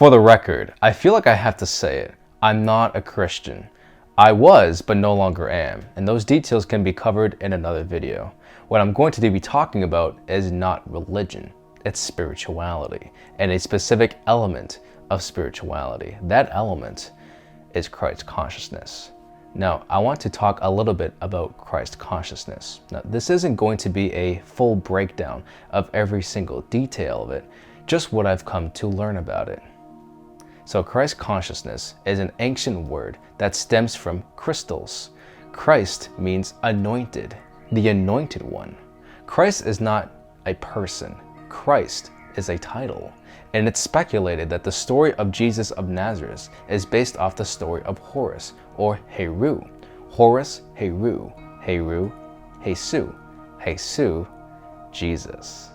For the record, I feel like I have to say it. I'm not a Christian. I was, but no longer am, and those details can be covered in another video. What I'm going to be talking about is not religion, it's spirituality, and a specific element of spirituality. That element is Christ consciousness. Now, I want to talk a little bit about Christ consciousness. Now, this isn't going to be a full breakdown of every single detail of it, just what I've come to learn about it. So Christ consciousness is an ancient word that stems from Christos. Christ means anointed, the anointed one. Christ is not a person. Christ is a title. And it's speculated that the story of Jesus of Nazareth is based off the story of Horus or Heru. Horus, Heru, Heru, Jesu, Jesu, Jesus.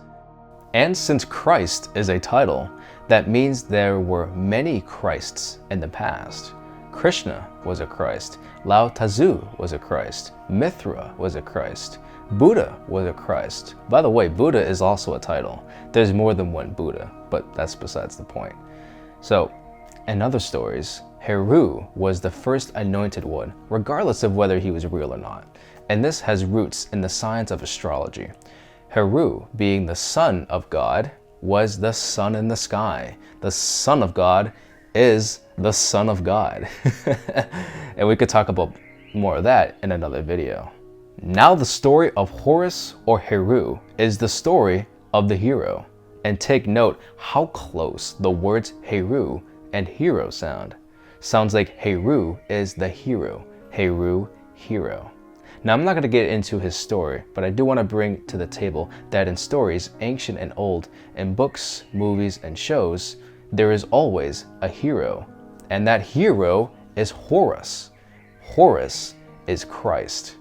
And since Christ is a title, that means there were many Christs in the past. Krishna was a Christ, Lao Tzu was a Christ, Mithra was a Christ, Buddha was a Christ. By the way, Buddha is also a title. There's more than one Buddha, but that's besides the point. So, in other stories, Heru was the first anointed one, regardless of whether he was real or not. And this has roots in the science of astrology. Heru, being the son of God, was the sun in the sky. The Son of God is the Son of God. And we could talk about more of that in another video. Now the story of Horus or Heru is the story of the hero. And take note how close the words Heru and hero sound. Sounds like Heru is the hero, Heru, hero. Now, I'm not going to get into his story, but I do want to bring to the table that in stories, ancient and old, in books, movies, and shows, there is always a hero. And that hero is Horus. Horus is Christ.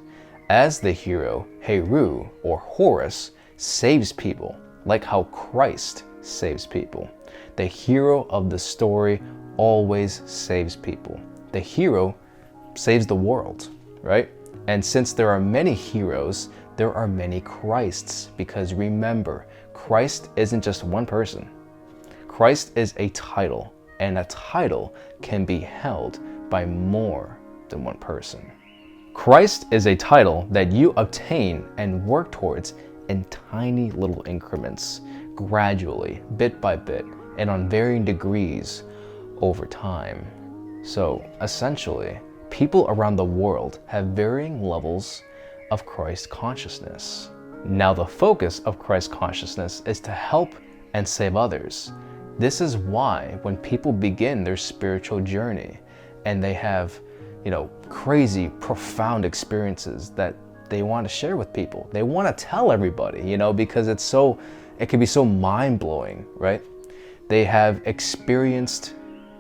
As the hero, Heru, or Horus, saves people, like how Christ saves people. The hero of the story always saves people. The hero saves the world, right? And since there are many heroes, there are many Christs, because remember, Christ isn't just one person. Christ is a title, and a title can be held by more than one person. Christ is a title that you obtain and work towards in tiny little increments, gradually, bit by bit, and on varying degrees over time. So essentially, people around the world have varying levels of Christ consciousness. Now the focus of Christ consciousness is to help and save others. This is why when people begin their spiritual journey and they have, crazy, profound experiences that they want to share with people, they want to tell everybody, because it can be so mind-blowing, right? They have experienced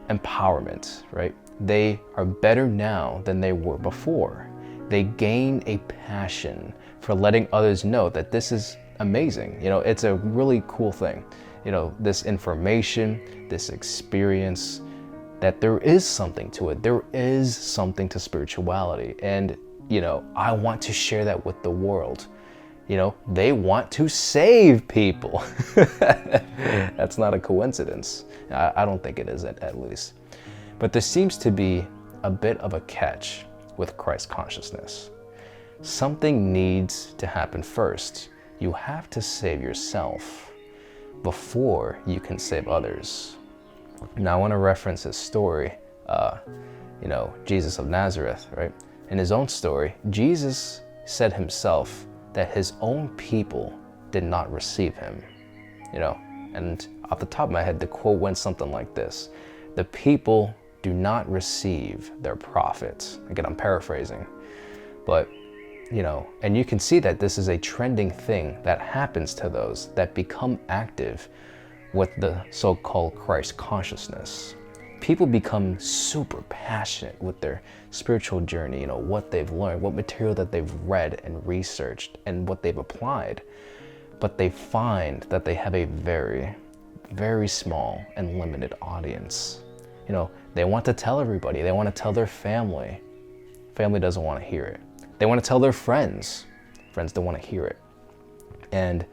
empowerment, right? They are better now than they were before. They gain a passion for letting others know that this is amazing. It's a really cool thing. This information, this experience, that there is something to it. There is something to spirituality. And, I want to share that with the world. They want to save people. That's not a coincidence. I don't think it is at least. But there seems to be a bit of a catch with Christ consciousness. Something needs to happen first. You have to save yourself before you can save others. Now I want to reference his story, Jesus of Nazareth, right? In his own story, Jesus said himself that his own people did not receive him, and off the top of my head, the quote went something like this: "The people do not receive their prophets." Again, I'm paraphrasing, but and you can see that this is a trending thing that happens to those that become active with the so-called Christ consciousness. People become super passionate with their spiritual journey, what they've learned, what material that they've read and researched, and what they've applied. But they find that they have a very, very small and limited audience. They want to tell everybody. They want to tell their family. Family doesn't want to hear it. They want to tell their friends. Friends don't want to hear it. And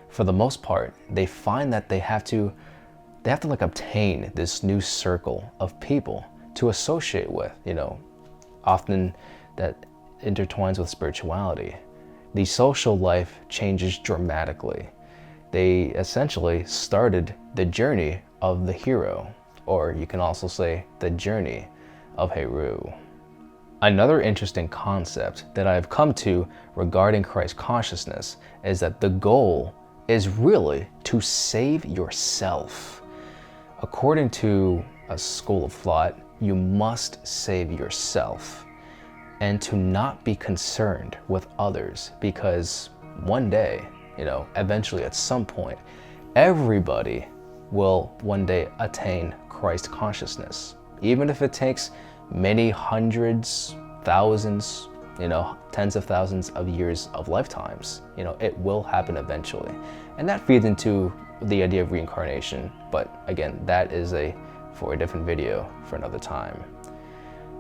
for the most part, they find that they have to they have to like obtain this new circle of people to associate with, often that intertwines with spirituality. The social life changes dramatically. They essentially started the journey of the hero, or you can also say the journey of Heru. Another interesting concept that I've come to regarding Christ consciousness is that the goal is really to save yourself. According to a school of thought, you must save yourself and to not be concerned with others, because one day, eventually at some point, everybody will one day attain Christ consciousness. Even if it takes many hundreds, thousands, tens of thousands of years of lifetimes, it will happen eventually. And that feeds into the idea of reincarnation. But again, that is for a different video for another time.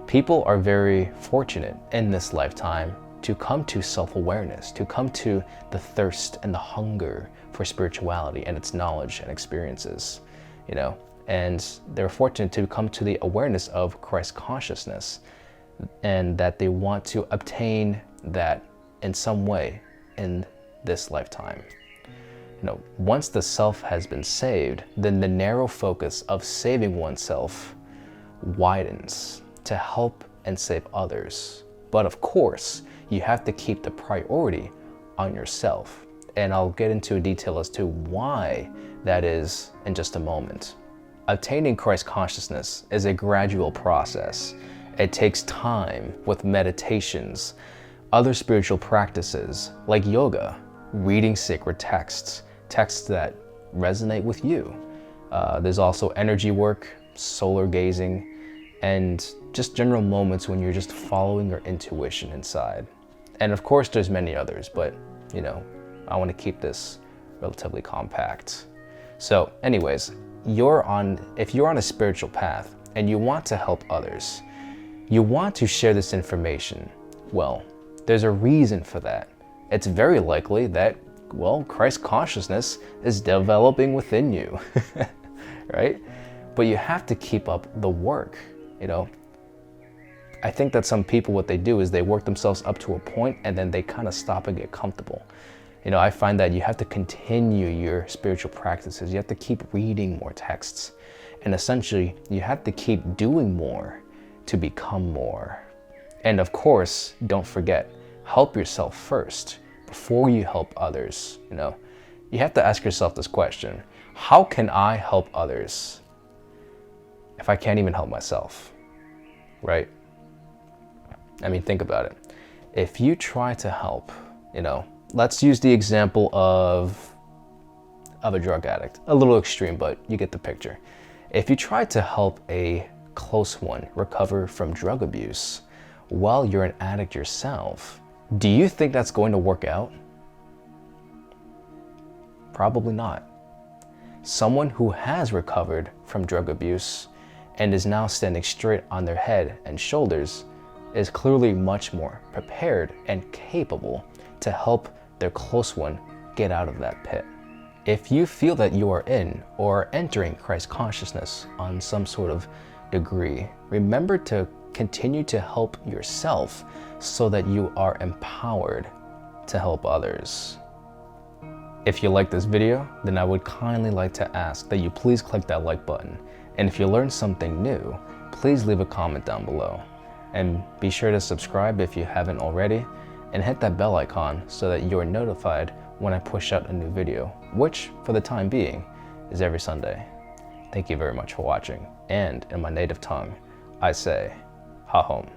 People are very fortunate in this lifetime to come to self-awareness, to come to the thirst and the hunger for spirituality and its knowledge and experiences, and they're fortunate to come to the awareness of Christ consciousness, and that they want to obtain that in some way in this lifetime. Once the self has been saved, then the narrow focus of saving oneself widens to help and save others. But of course, you have to keep the priority on yourself. And I'll get into detail as to why that is in just a moment. Attaining Christ consciousness is a gradual process. It takes time with meditations, other spiritual practices like yoga, reading sacred texts that resonate with you. There's also energy work, solar gazing, and just general moments when you're just following your intuition inside. And of course, there's many others, but I want to keep this relatively compact. So anyways, if you're on a spiritual path and you want to help others, you want to share this information, well, there's a reason for that. It's very likely that, Christ consciousness is developing within you, right? But you have to keep up the work, I think that some people, what they do is they work themselves up to a point and then they kind of stop and get comfortable. I find that you have to continue your spiritual practices. You have to keep reading more texts. And essentially, you have to keep doing more to become more. And of course, don't forget, help yourself first before you help others. You have to ask yourself this question: how can I help others if I can't even help myself, right? Think about it. If you try to help, let's use the example of a drug addict. A little extreme, but you get the picture. If you try to help a close one recover from drug abuse while you're an addict yourself, do you think that's going to work out? Probably not. Someone who has recovered from drug abuse and is now standing straight on their head and shoulders is clearly much more prepared and capable to help their close one get out of that pit. If you feel that you are in or entering Christ consciousness on some sort of degree, remember to continue to help yourself so that you are empowered to help others. If you like this video, then I would kindly like to ask that you please click that like button. And if you learned something new, please leave a comment down below. And be sure to subscribe if you haven't already, and hit that bell icon so that you're notified when I push out a new video, which for the time being is every Sunday. Thank you very much for watching, and in my native tongue, I say, Ha Hom.